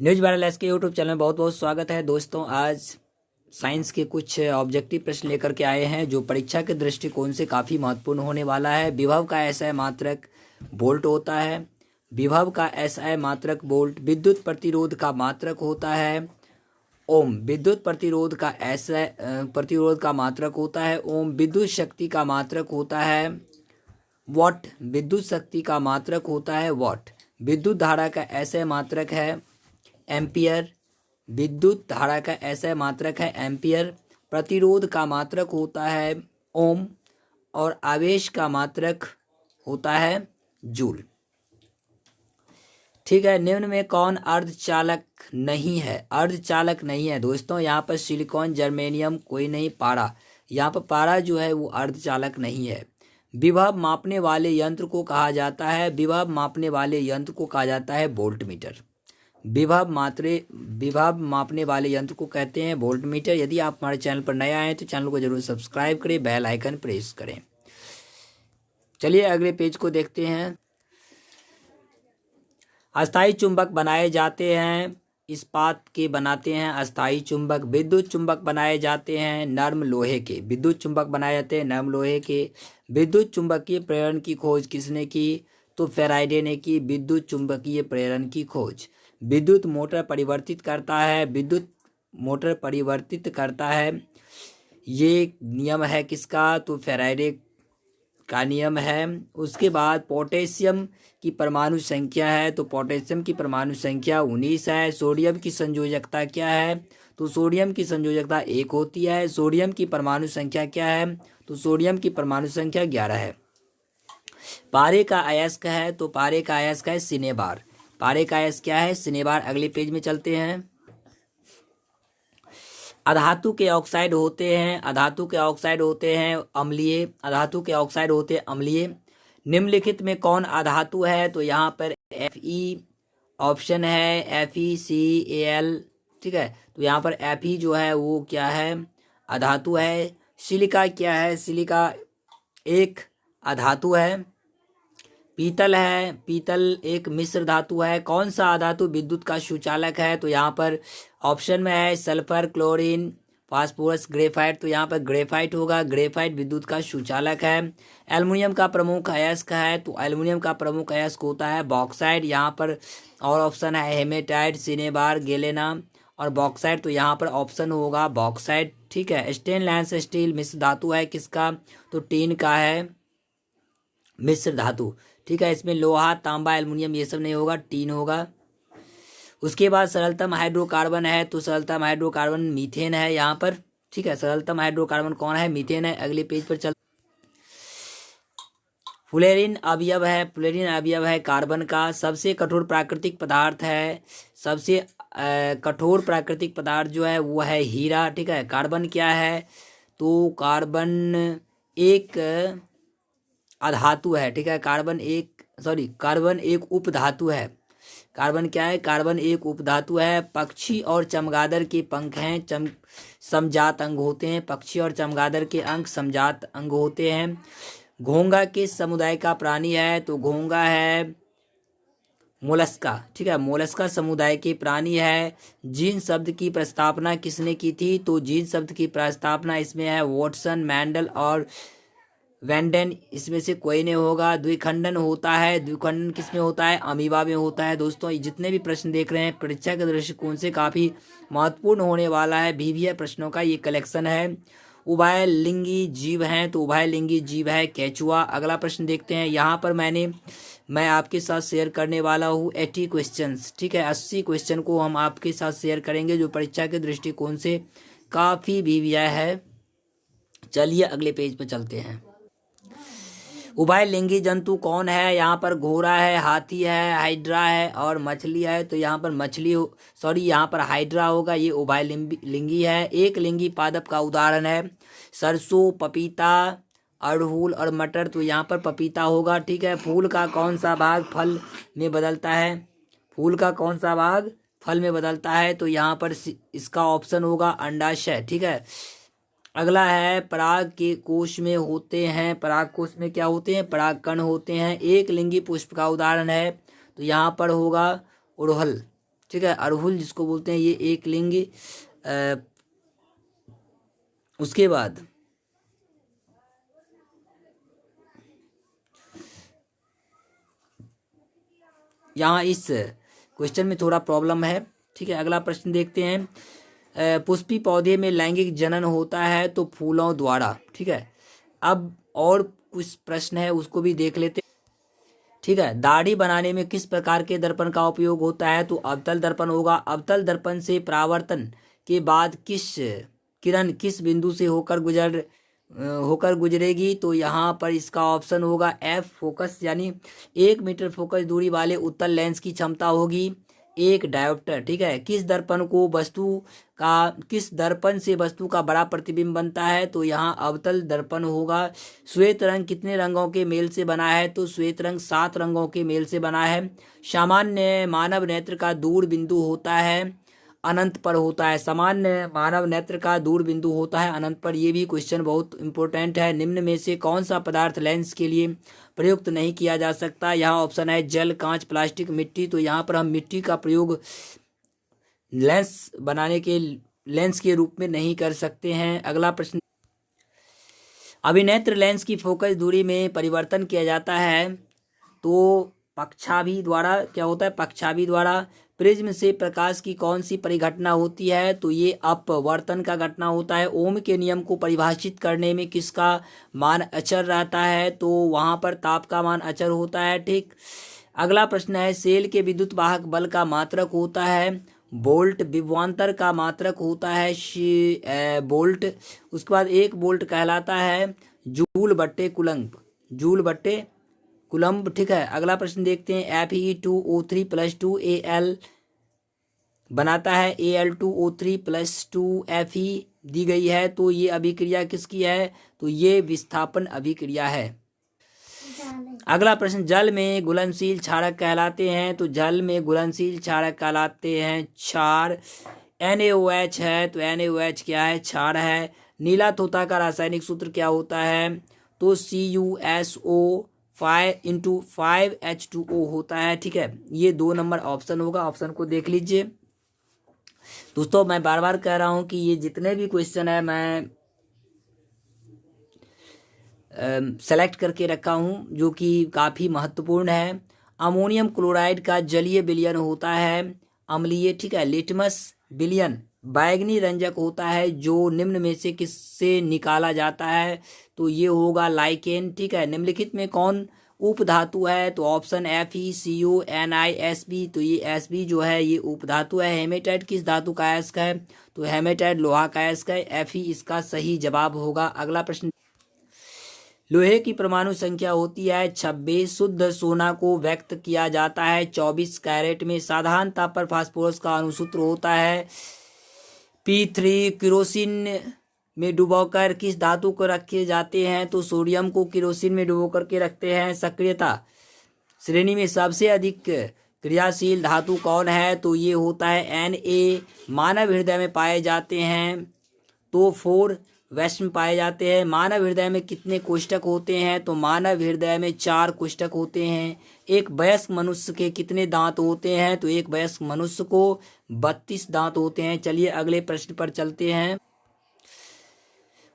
News viral S के YouTube channel में बहुत बहुत स्वागत है दोस्तों। आज साइंस के कुछ ऑब्जेक्टिव प्रश्न लेकर के आए हैं जो परीक्षा के दृष्टिकोण से काफ़ी महत्वपूर्ण होने वाला है। विभव का एसआई मात्रक वोल्ट होता है। विभव का एसआई मात्रक वोल्ट। विद्युत प्रतिरोध का मात्रक होता है ओम। विद्युत प्रतिरोध का एसआई प्रतिरोध का मात्रक होता है ओम। विद्युत शक्ति का मात्रक होता है वॉट। विद्युत शक्ति का मात्रक होता है वॉट। विद्युत धारा का एसआई मात्रक है एम्पियर। विद्युत धारा का ऐसा मात्रक है एम्पियर। प्रतिरोध का मात्रक होता है ओम और आवेश का मात्रक होता है जूल। ठीक है, निम्न में कौन अर्धचालक नहीं है? अर्धचालक नहीं है दोस्तों, यहाँ पर सिलिकॉन, जर्मेनियम कोई नहीं। पारा, यहाँ पर पारा जो है वो अर्धचालक नहीं है। विभव मापने वाले यंत्र को कहा जाता है विभव मापने वाले यंत्र को कहा जाता है वोल्टमीटर। विभव मापने वाले यंत्र को कहते हैं वोल्टमीटर। यदि आप हमारे चैनल पर नए आए हैं तो चैनल को जरूर सब्सक्राइब करें, बेल आइकन प्रेस करें। चलिए अगले पेज को देखते हैं। अस्थायी चुंबक बनाए जाते हैं इस्पात के बनाते हैं अस्थायी चुंबक। विद्युत चुंबक बनाए जाते हैं नर्म लोहे के। विद्युत चुंबक बनाए जाते हैं नर्म लोहे के। विद्युत चुंबकीय प्रेरण की खोज किसने की? तो फैराडे ने की विद्युत चुंबकीय प्रेरण की खोज। विद्युत मोटर परिवर्तित करता है विद्युत मोटर परिवर्तित करता है। ये नियम है किसका? तो फैराडे का नियम है। उसके बाद पोटेशियम की परमाणु संख्या है तो पोटेशियम की परमाणु संख्या 19 है। सोडियम की संयोजकता क्या है? तो सोडियम की संयोजकता 1 होती है। सोडियम की परमाणु संख्या क्या है? तो सोडियम की परमाणु संख्या 11 है। पारे का अयस्क है तो पारे का अयस्क है सिनेबार। पारे का अयस्क क्या है? सिनेबार। अगले पेज में चलते हैं। अधातु के ऑक्साइड होते हैं अम्लीय। अधातु के ऑक्साइड होते हैं अम्लीय। निम्नलिखित में कौन अधातु है? तो यहाँ पर Fe ऑप्शन है FeCal। ठीक है, तो यहाँ पर Fe जो है वो क्या है? अधातु है। सिलिका क्या है? सिलिका एक अधातु है। पीतल है, पीतल एक मिश्र धातु है। कौन सा अधातु विद्युत का सुचालक है? तो यहाँ पर ऑप्शन में है सल्फर, क्लोरीन, फास्फोरस, ग्रेफाइट। तो यहाँ पर ग्रेफाइट होगा। ग्रेफाइट विद्युत का सुचालक है। एल्युमिनियम का प्रमुख अयस्क है तो एल्युमिनियम का प्रमुख अयस्क होता है बॉक्साइड। यहाँ पर और ऑप्शन है हेमेटाइट, सिनेबार, गेलेना और बॉक्साइड। तो यहाँ पर ऑप्शन होगा बॉक्साइड। ठीक है, स्टेनलेस स्टील मिश्र धातु है किसका? तो टीन का है मिश्र धातु। ठीक है, इसमें लोहा, तांबा, एल्युमिनियम ये सब नहीं होगा, टीन होगा। उसके बाद सरलतम हाइड्रोकार्बन है तो सरलतम हाइड्रोकार्बन मीथेन है यहाँ पर। ठीक है, सरलतम हाइड्रोकार्बन कौन है? मीथेन है। अगले पेज पर चल। फ्लोरीन अवयव है कार्बन का। सबसे कठोर प्राकृतिक पदार्थ है सबसे कठोर प्राकृतिक पदार्थ जो है वो है हीरा। ठीक है, कार्बन क्या है? तो कार्बन एक अधातु है। ठीक है, कार्बन एक उपधातु है। कार्बन क्या है? कार्बन एक उपधातु है। पक्षी और चमगादड़ के पंख हैं समजात अंग होते हैं। पक्षी और चमगादड़ के अंग समजात अंग होते हैं। घोंगा किस समुदाय का प्राणी है? तो घोंगा है मोलस्का। ठीक है, मोलस्का समुदाय के प्राणी है। जीन शब्द की प्रस्तावना किसने की थी? तो जीन शब्द की प्रस्तावना इसमें है वॉटसन, मैंडल और वेंडेन। इसमें से कोई नहीं होगा। द्विखंडन होता है। द्विखंडन किसमें होता है? अमीबा में होता है। दोस्तों जितने भी प्रश्न देख रहे हैं परीक्षा के दृष्टिकोण से काफ़ी महत्वपूर्ण होने वाला है। VVI प्रश्नों का ये कलेक्शन है। उभयलिंगी जीव हैं तो उभयलिंगी जीव है केचुआ। अगला प्रश्न देखते हैं। यहाँ पर मैं आपके साथ शेयर करने वाला हूँ 80 क्वेश्चंस। ठीक है, 80 क्वेश्चन को हम आपके साथ शेयर करेंगे जो परीक्षा के दृष्टिकोण से काफ़ी VVI है। चलिए अगले पेज पर चलते हैं। उभयलिंगी जंतु कौन है? यहाँ पर घोड़ा है, हाथी है, हाइड्रा है और मछली है। तो यहाँ पर यहाँ पर हाइड्रा होगा। ये उभयलिंगी है। एक लिंगी पादप का उदाहरण है सरसों, पपीता, अड़हुल और मटर। तो यहाँ पर पपीता होगा। ठीक है, फूल का कौन सा भाग फल में बदलता है? फूल का कौन सा भाग फल में बदलता है? तो यहाँ पर इसका ऑप्शन होगा अंडाशय। ठीक है, अगला है पराग के कोश में होते हैं। पराग कोश में क्या होते हैं? परागकण होते हैं। एक लिंगी पुष्प का उदाहरण है तो यहाँ पर होगा उड़हल। ठीक है, अरहुल जिसको बोलते हैं, ये एक लिंग। उसके बाद यहाँ इस क्वेश्चन में थोड़ा प्रॉब्लम है। ठीक है, अगला प्रश्न देखते हैं। पुष्पी पौधे में लैंगिक जनन होता है तो फूलों द्वारा। ठीक है, अब और कुछ प्रश्न है उसको भी देख लेते हैं। ठीक है, दाढ़ी बनाने में किस प्रकार के दर्पण का उपयोग होता है? तो अवतल दर्पण होगा। अवतल दर्पण से परावर्तन के बाद किरण किस बिंदु से होकर गुजरेगी? तो यहाँ पर इसका ऑप्शन होगा एफ, फोकस, यानी 1 मीटर फोकस दूरी वाले उत्तल लेंस की क्षमता होगी एक डायोप्टर। ठीक है, किस दर्पण से वस्तु का बड़ा प्रतिबिंब बनता है? तो यहाँ अवतल दर्पण होगा। श्वेत रंग कितने रंगों के मेल से बना है? तो श्वेत रंग 7 रंगों के मेल से बना है। सामान्य मानव नेत्र का दूर बिंदु होता है अनंत पर होता है। सामान्य मानव नेत्र का दूर बिंदु होता है अनंत पर। ये भी क्वेश्चन बहुत इंपॉर्टेंट है। निम्न में से कौन सा पदार्थ लेंस के लिए प्रयुक्त नहीं किया जा सकता? यहाँ ऑप्शन है जल, कांच, प्लास्टिक, मिट्टी। तो यहाँ पर हम मिट्टी का प्रयोग लेंस के रूप में नहीं कर सकते हैं। अगला प्रश्न, अभिनेत्र लेंस की फोकस दूरी में परिवर्तन किया जाता है तो पक्षाभि द्वारा। क्या होता है? पक्षाभि द्वारा। प्रिज्म से प्रकाश की कौन सी परिघटना होती है? तो ये अपवर्तन का घटना होता है। ओम के नियम को परिभाषित करने में किसका मान अचर रहता है? तो वहां पर ताप का मान अचर होता है। ठीक, अगला प्रश्न है, सेल के विद्युत वाहक बल का मात्रक होता है बोल्ट, विभवांतर का मात्रक होता है बोल्ट। उसके बाद 1 बोल्ट कहलाता है जूल बट्टे कुलम्ब, जूल बट्टे कुलम्ब। ठीक है, अगला प्रश्न देखते हैं। Fe2O3 + 2Al बनाता है Al2O3 + 2Fe दी गई है। तो ये अभिक्रिया किसकी है? तो ये विस्थापन अभिक्रिया है। अगला प्रश्न, जल में घुलनशील क्षारक कहलाते हैं। तो जल में घुलनशील क्षारक कहलाते हैं क्षार। NaOH है तो NaOH क्या है? क्षार है। नीला तोता का रासायनिक सूत्र क्या होता है? तो CuSO 5 × 5H2O होता है। ठीक है, ये 2 नंबर ऑप्शन होगा। ऑप्शन को देख लीजिए दोस्तों। मैं बार बार कह रहा हूं कि ये जितने भी क्वेश्चन है मैं सेलेक्ट करके रखा हूं जो कि काफ़ी महत्वपूर्ण है। अमोनियम क्लोराइड का जलीय विलयन होता है अम्लीय। ठीक है, लिटमस विलयन बैंगनी रंजक होता है जो निम्न में से किससे निकाला जाता है? तो ये होगा लाइकेन। ठीक है, निम्नलिखित में कौन उपधातु है? तो ऑप्शन FeCO Ni तो ये Sb जो है ये उपधातु है। हेमेटाइट किस धातु का अयस्क है? तो हेमेटाइट लोहा का अयस्क है। Fe इसका सही जवाब होगा। अगला प्रश्न, लोहे की परमाणु संख्या होती है 26। शुद्ध सोना को व्यक्त किया जाता है 24 कैरेट में। साधारण ताप पर फास्फोरस का अणुसूत्र होता है P3। किरोसिन में डुबोकर किस धातु को रखे जाते हैं? तो सोडियम को किरोसिन में डुबो करके रखते हैं। सक्रियता श्रेणी में सबसे अधिक क्रियाशील धातु कौन है? तो ये होता है Na। मानव हृदय में पाए जाते हैं तो 4 वैश्म पाए जाते हैं। मानव हृदय में कितने कोष्ठक होते हैं? तो मानव हृदय में 4 कोष्ठक होते हैं। एक वयस्क मनुष्य के कितने दांत होते हैं? तो एक वयस्क मनुष्य को 32 दांत होते हैं। चलिए अगले प्रश्न पर चलते हैं।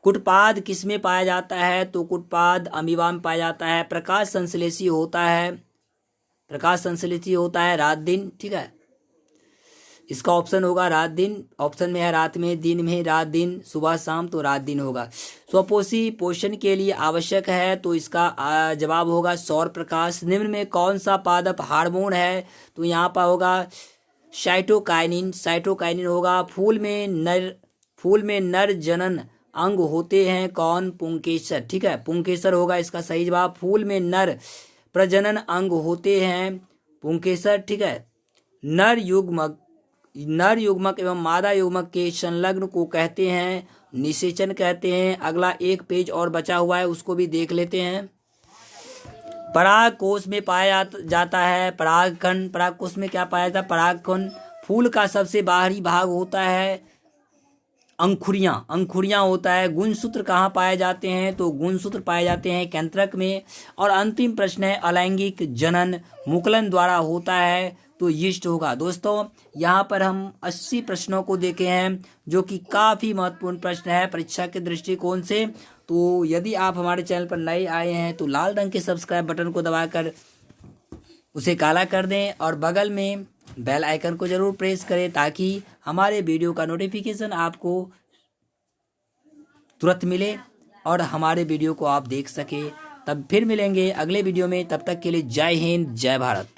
कुटपाद किसमें पाया जाता है? तो कुटपाद अमीबा में पाया जाता है। प्रकाश संश्लेषी होता है रात दिन। ठीक है, इसका ऑप्शन होगा रात दिन। ऑप्शन में है रात में, दिन में, रात दिन, सुबह शाम, तो रात दिन होगा। स्वपोषी पोषण के लिए आवश्यक है तो इसका जवाब होगा सौर प्रकाश। निम्न में कौन सा पादप हार्मोन है? तो यहाँ पर होगा साइटोकाइनिन होगा। फूल में नर जनन अंग होते हैं कौन? पुंकेसर। ठीक है, पुंकेसर होगा इसका सही जवाब। फूल में नर प्रजनन अंग होते हैं पुंकेसर। ठीक है, नर युग्मक एवं मादा युग्मक के संलग्न को कहते हैं निषेचन कहते हैं। अगला एक पेज और बचा हुआ है उसको भी देख लेते हैं। पराग कोश में पाया जाता है परागकण। पराग कोश में क्या पाया जाता है? परागकण। फूल का सबसे बाहरी भाग होता है अंकुरियां होता है। गुणसूत्र कहाँ पाए जाते हैं? तो गुणसूत्र पाए जाते हैं केंद्रक में। और अंतिम प्रश्न है, अलैंगिक जनन मुकुलन द्वारा होता है तो यीस्ट होगा। दोस्तों यहाँ पर हम 80 प्रश्नों को देखे हैं, जो कि काफ़ी महत्वपूर्ण प्रश्न है परीक्षा के दृष्टिकोण से। तो यदि आप हमारे चैनल पर नए आए हैं तो लाल रंग के सब्सक्राइब बटन को दबाकर उसे काला कर दें और बगल में बेल आइकन को ज़रूर प्रेस करें, ताकि हमारे वीडियो का नोटिफिकेशन आपको तुरंत मिले और हमारे वीडियो को आप देख सके। तब फिर मिलेंगे अगले वीडियो में, तब तक के लिए जय हिंद जय भारत।